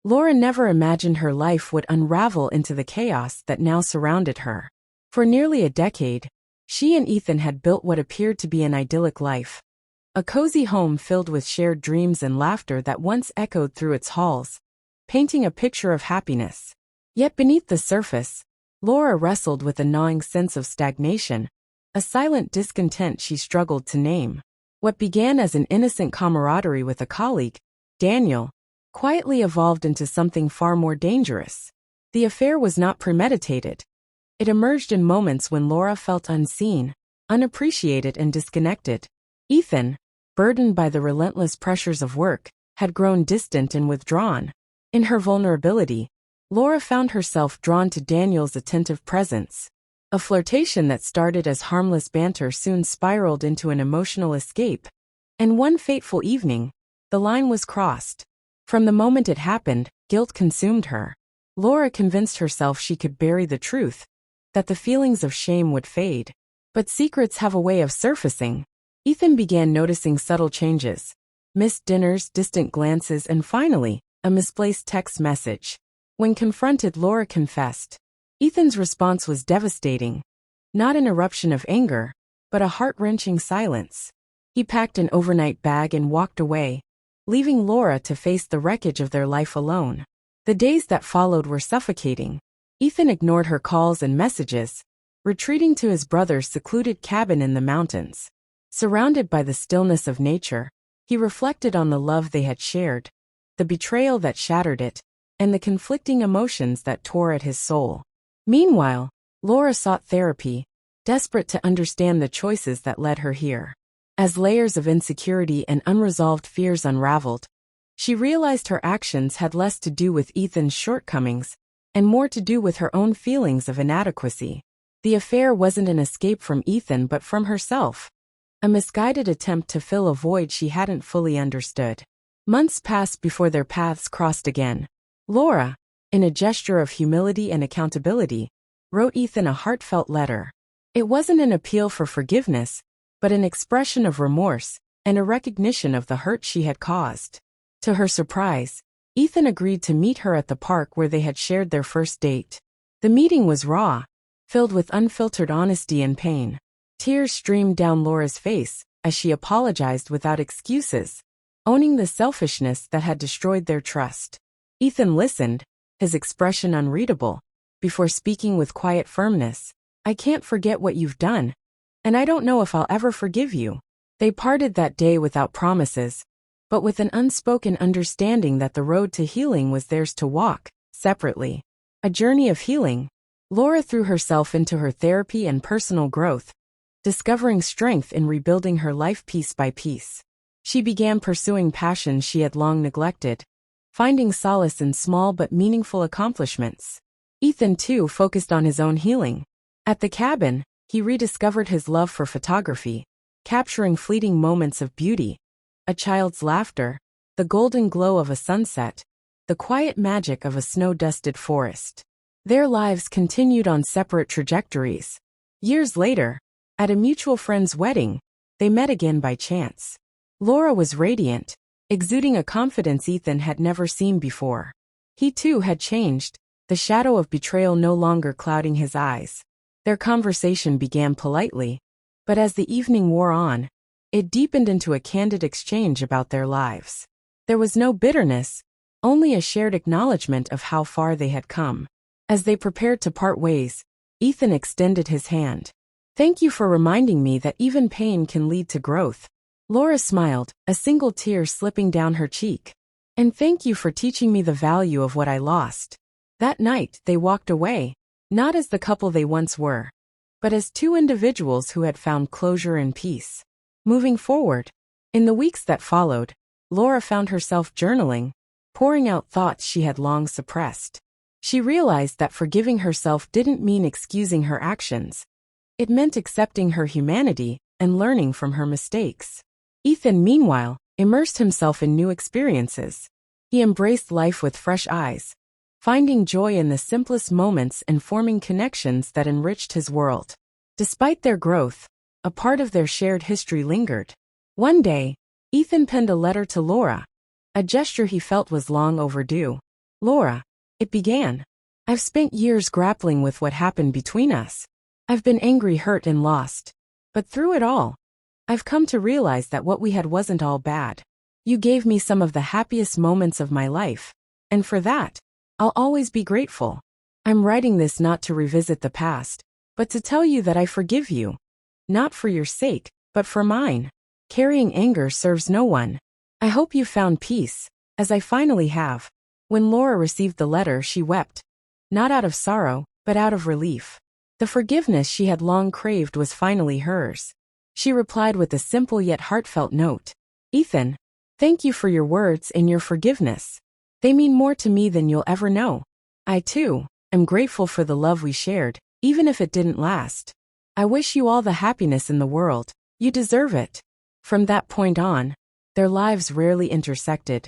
Laura never imagined her life would unravel into the chaos that now surrounded her. For nearly a decade, she and Ethan had built what appeared to be an idyllic life. A cozy home filled with shared dreams and laughter that once echoed through its halls, painting a picture of happiness. Yet beneath the surface, Laura wrestled with a gnawing sense of stagnation, a silent discontent she struggled to name. What began as an innocent camaraderie with a colleague, Daniel, quietly evolved into something far more dangerous. The affair was not premeditated. It emerged in moments when Laura felt unseen, unappreciated, and disconnected. Ethan, burdened by the relentless pressures of work, had grown distant and withdrawn. In her vulnerability, Laura found herself drawn to Daniel's attentive presence. A flirtation that started as harmless banter soon spiraled into an emotional escape. And one fateful evening, the line was crossed. From the moment it happened, guilt consumed her. Laura convinced herself she could bury the truth, that the feelings of shame would fade. But secrets have a way of surfacing. Ethan began noticing subtle changes. Missed dinners, distant glances, and finally, a misplaced text message. When confronted, Laura confessed. Ethan's response was devastating. Not an eruption of anger, but a heart-wrenching silence. He packed an overnight bag and walked away, leaving Laura to face the wreckage of their life alone. The days that followed were suffocating. Ethan ignored her calls and messages, retreating to his brother's secluded cabin in the mountains. Surrounded by the stillness of nature, he reflected on the love they had shared, the betrayal that shattered it, and the conflicting emotions that tore at his soul. Meanwhile, Laura sought therapy, desperate to understand the choices that led her here. As layers of insecurity and unresolved fears unraveled, she realized her actions had less to do with Ethan's shortcomings and more to do with her own feelings of inadequacy. The affair wasn't an escape from Ethan but from herself, a misguided attempt to fill a void she hadn't fully understood. Months passed before their paths crossed again. Laura, in a gesture of humility and accountability, wrote Ethan a heartfelt letter. It wasn't an appeal for forgiveness, but an expression of remorse and a recognition of the hurt she had caused. To her surprise, Ethan agreed to meet her at the park where they had shared their first date. The meeting was raw, filled with unfiltered honesty and pain. Tears streamed down Laura's face as she apologized without excuses, owning the selfishness that had destroyed their trust. Ethan listened, his expression unreadable, before speaking with quiet firmness. "I can't forget what you've done, and I don't know if I'll ever forgive you." They parted that day without promises, but with an unspoken understanding that the road to healing was theirs to walk, separately. A journey of healing. Laura threw herself into her therapy and personal growth, discovering strength in rebuilding her life piece by piece. She began pursuing passions she had long neglected, finding solace in small but meaningful accomplishments. Ethan, too, focused on his own healing. At the cabin, he rediscovered his love for photography, capturing fleeting moments of beauty, a child's laughter, the golden glow of a sunset, the quiet magic of a snow-dusted forest. Their lives continued on separate trajectories. Years later, at a mutual friend's wedding, they met again by chance. Laura was radiant, exuding a confidence Ethan had never seen before. He too had changed, the shadow of betrayal no longer clouding his eyes. Their conversation began politely, but as the evening wore on, it deepened into a candid exchange about their lives. There was no bitterness, only a shared acknowledgement of how far they had come. As they prepared to part ways, Ethan extended his hand. "Thank you for reminding me that even pain can lead to growth." Laura smiled, a single tear slipping down her cheek. "And thank you for teaching me the value of what I lost." That night, they walked away, not as the couple they once were, but as two individuals who had found closure and peace. Moving forward, in the weeks that followed, Laura found herself journaling, pouring out thoughts she had long suppressed. She realized that forgiving herself didn't mean excusing her actions. It meant accepting her humanity and learning from her mistakes. Ethan, meanwhile, immersed himself in new experiences. He embraced life with fresh eyes, finding joy in the simplest moments and forming connections that enriched his world. Despite their growth, a part of their shared history lingered. One day, Ethan penned a letter to Laura, a gesture he felt was long overdue. Laura, it began. I've spent years grappling with what happened between us. I've been angry, hurt, and lost. But through it all, I've come to realize that what we had wasn't all bad. You gave me some of the happiest moments of my life, and for that, I'll always be grateful. I'm writing this not to revisit the past, but to tell you that I forgive you. Not for your sake, but for mine. Carrying anger serves no one. I hope you found peace, as I finally have. When Laura received the letter, she wept. Not out of sorrow, but out of relief. The forgiveness she had long craved was finally hers. She replied with a simple yet heartfelt note. Ethan, thank you for your words and your forgiveness. They mean more to me than you'll ever know. I, too, am grateful for the love we shared, even if it didn't last. I wish you all the happiness in the world. You deserve it. From that point on, their lives rarely intersected,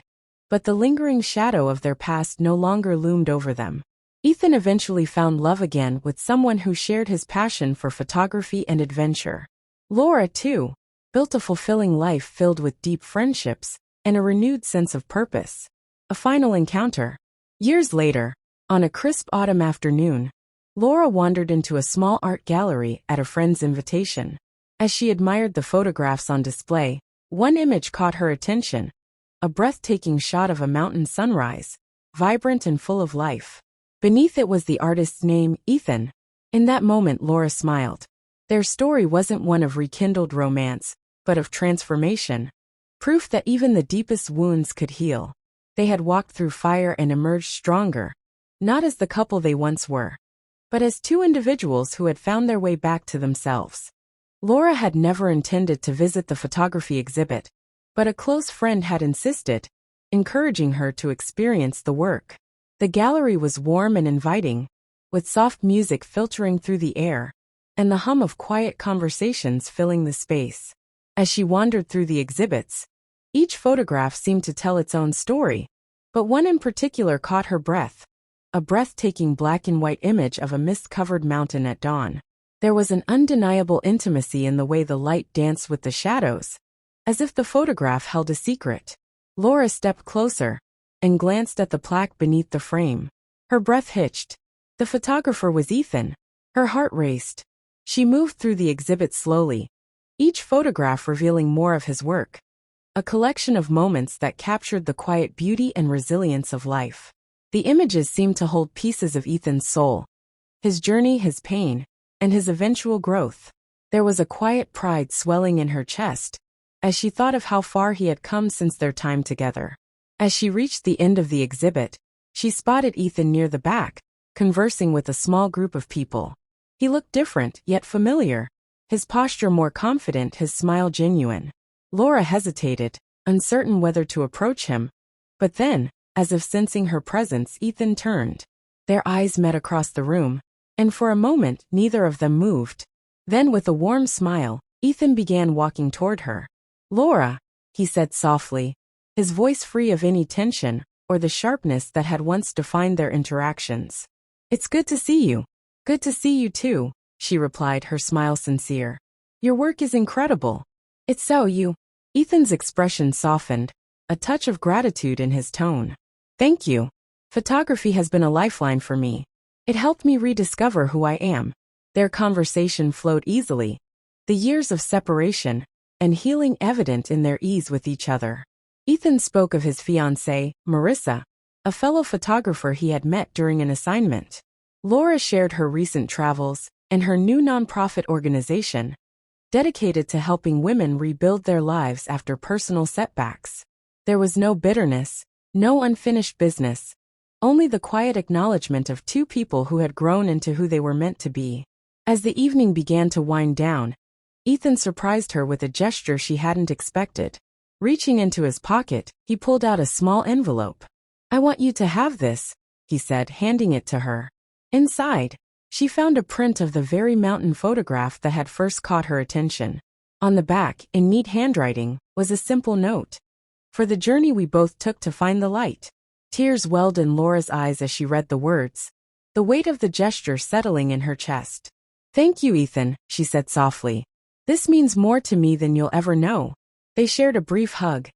but the lingering shadow of their past no longer loomed over them. Ethan eventually found love again with someone who shared his passion for photography and adventure. Laura, too, built a fulfilling life filled with deep friendships and a renewed sense of purpose. A final encounter. Years later, on a crisp autumn afternoon, Laura wandered into a small art gallery at a friend's invitation. As she admired the photographs on display, one image caught her attention. A breathtaking shot of a mountain sunrise, vibrant and full of life. Beneath it was the artist's name, Ethan. In that moment, Laura smiled. Their story wasn't one of rekindled romance, but of transformation. Proof that even the deepest wounds could heal. They had walked through fire and emerged stronger. Not as the couple they once were, but as two individuals who had found their way back to themselves. Laura had never intended to visit the photography exhibit, but a close friend had insisted, encouraging her to experience the work. The gallery was warm and inviting, with soft music filtering through the air, and the hum of quiet conversations filling the space. As she wandered through the exhibits, each photograph seemed to tell its own story, but one in particular caught her breath. A breathtaking black and white image of a mist-covered mountain at dawn. There was an undeniable intimacy in the way the light danced with the shadows, as if the photograph held a secret. Laura stepped closer and glanced at the plaque beneath the frame. Her breath hitched. The photographer was Ethan. Her heart raced. She moved through the exhibit slowly, each photograph revealing more of his work. A collection of moments that captured the quiet beauty and resilience of life. The images seemed to hold pieces of Ethan's soul, his journey, his pain, and his eventual growth. There was a quiet pride swelling in her chest as she thought of how far he had come since their time together. As she reached the end of the exhibit, she spotted Ethan near the back, conversing with a small group of people. He looked different, yet familiar, his posture more confident, his smile genuine. Laura hesitated, uncertain whether to approach him, but then, as if sensing her presence, Ethan turned. Their eyes met across the room, and for a moment neither of them moved. Then with a warm smile, Ethan began walking toward her. "Laura," he said softly, his voice free of any tension or the sharpness that had once defined their interactions. "It's good to see you." "Good to see you too," she replied, her smile sincere. "Your work is incredible." "It's so you." Ethan's expression softened, a touch of gratitude in his tone. "Thank you. Photography has been a lifeline for me. It helped me rediscover who I am." Their conversation flowed easily, the years of separation and healing evident in their ease with each other. Ethan spoke of his fiancée, Marissa, a fellow photographer he had met during an assignment. Laura shared her recent travels and her new nonprofit organization, dedicated to helping women rebuild their lives after personal setbacks. There was no bitterness, no unfinished business, only the quiet acknowledgement of two people who had grown into who they were meant to be. As the evening began to wind down, Ethan surprised her with a gesture she hadn't expected. Reaching into his pocket, he pulled out a small envelope. "I want you to have this," he said, handing it to her. Inside, she found a print of the very mountain photograph that had first caught her attention. On the back, in neat handwriting, was a simple note. "For the journey we both took to find the light." Tears welled in Laura's eyes as she read the words, the weight of the gesture settling in her chest. "Thank you, Ethan," she said softly. "This means more to me than you'll ever know." They shared a brief hug,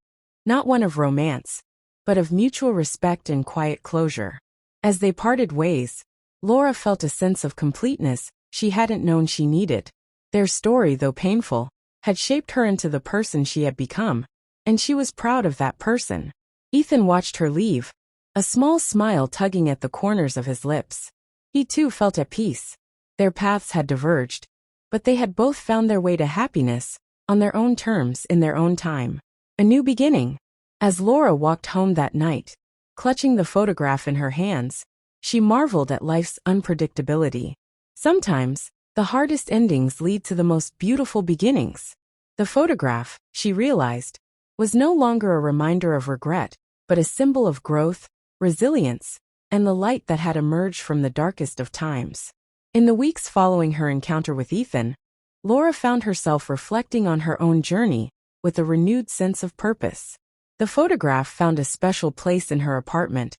not one of romance, but of mutual respect and quiet closure. As they parted ways, Laura felt a sense of completeness she hadn't known she needed. Their story, though painful, had shaped her into the person she had become, and she was proud of that person. Ethan watched her leave, a small smile tugging at the corners of his lips. He too felt at peace. Their paths had diverged, but they had both found their way to happiness, on their own terms in their own time. A new beginning. As Laura walked home that night, clutching the photograph in her hands, she marveled at life's unpredictability. Sometimes, the hardest endings lead to the most beautiful beginnings. The photograph, she realized, was no longer a reminder of regret, but a symbol of growth, resilience, and the light that had emerged from the darkest of times. In the weeks following her encounter with Ethan, Laura found herself reflecting on her own journey with a renewed sense of purpose. The photograph found a special place in her apartment,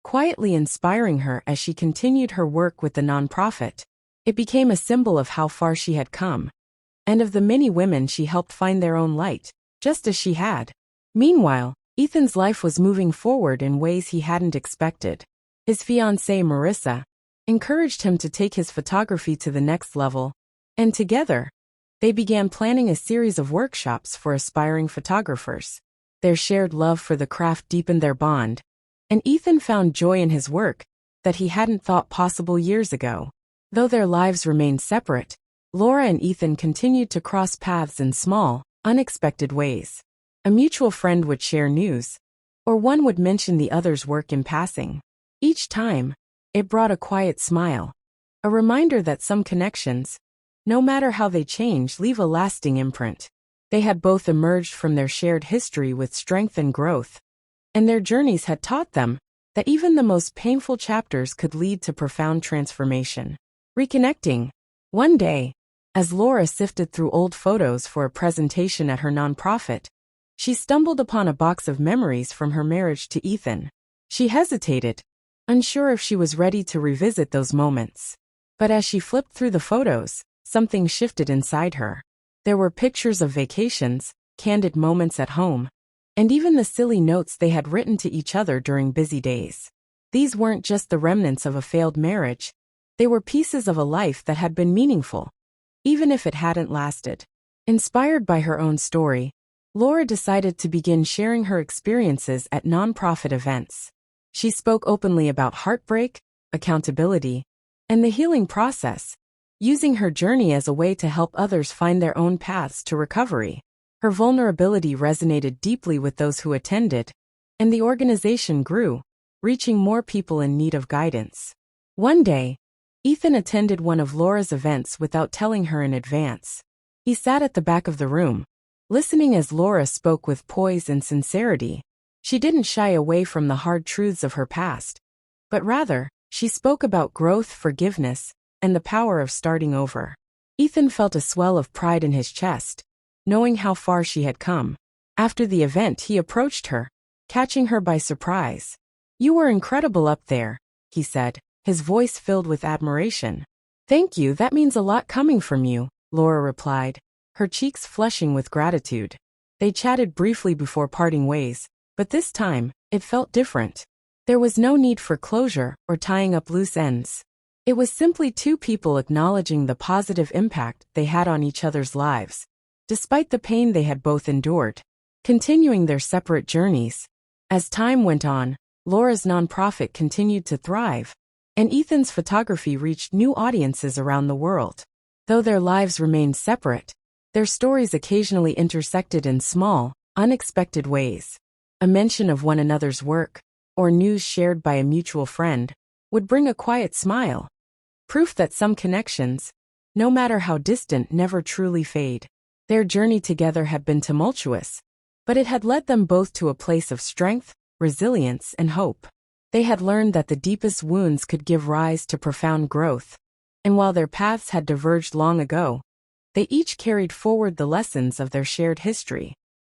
quietly inspiring her as she continued her work with the nonprofit. It became a symbol of how far she had come, and of the many women she helped find their own light, just as she had. Meanwhile, Ethan's life was moving forward in ways he hadn't expected. His fiancée, Marissa, encouraged him to take his photography to the next level, and together, they began planning a series of workshops for aspiring photographers. Their shared love for the craft deepened their bond, and Ethan found joy in his work that he hadn't thought possible years ago. Though their lives remained separate, Laura and Ethan continued to cross paths in small, unexpected ways. A mutual friend would share news, or one would mention the other's work in passing. Each time, it brought a quiet smile, a reminder that some connections, no matter how they change, leave a lasting imprint. They had both emerged from their shared history with strength and growth, and their journeys had taught them that even the most painful chapters could lead to profound transformation. Reconnecting. One day, as Laura sifted through old photos for a presentation at her nonprofit, she stumbled upon a box of memories from her marriage to Ethan. She hesitated, unsure if she was ready to revisit those moments. But as she flipped through the photos, something shifted inside her. There were pictures of vacations, candid moments at home, and even the silly notes they had written to each other during busy days. These weren't just the remnants of a failed marriage, they were pieces of a life that had been meaningful, even if it hadn't lasted. Inspired by her own story, Laura decided to begin sharing her experiences at nonprofit events. She spoke openly about heartbreak, accountability, and the healing process, using her journey as a way to help others find their own paths to recovery. Her vulnerability resonated deeply with those who attended, and the organization grew, reaching more people in need of guidance. One day, Ethan attended one of Laura's events without telling her in advance. He sat at the back of the room, listening as Laura spoke with poise and sincerity. She didn't shy away from the hard truths of her past, but rather, she spoke about growth, forgiveness, and the power of starting over. Ethan felt a swell of pride in his chest, knowing how far she had come. After the event, he approached her, catching her by surprise. "You were incredible up there," he said, his voice filled with admiration. "Thank you, that means a lot coming from you," Laura replied, her cheeks flushing with gratitude. They chatted briefly before parting ways, but this time, it felt different. There was no need for closure or tying up loose ends. It was simply two people acknowledging the positive impact they had on each other's lives, despite the pain they had both endured, continuing their separate journeys. As time went on, Laura's nonprofit continued to thrive, and Ethan's photography reached new audiences around the world. Though their lives remained separate, their stories occasionally intersected in small, unexpected ways. A mention of one another's work, or news shared by a mutual friend, would bring a quiet smile. Proof that some connections, no matter how distant, never truly fade. Their journey together had been tumultuous, but it had led them both to a place of strength, resilience, and hope. They had learned that the deepest wounds could give rise to profound growth, and while their paths had diverged long ago, they each carried forward the lessons of their shared history.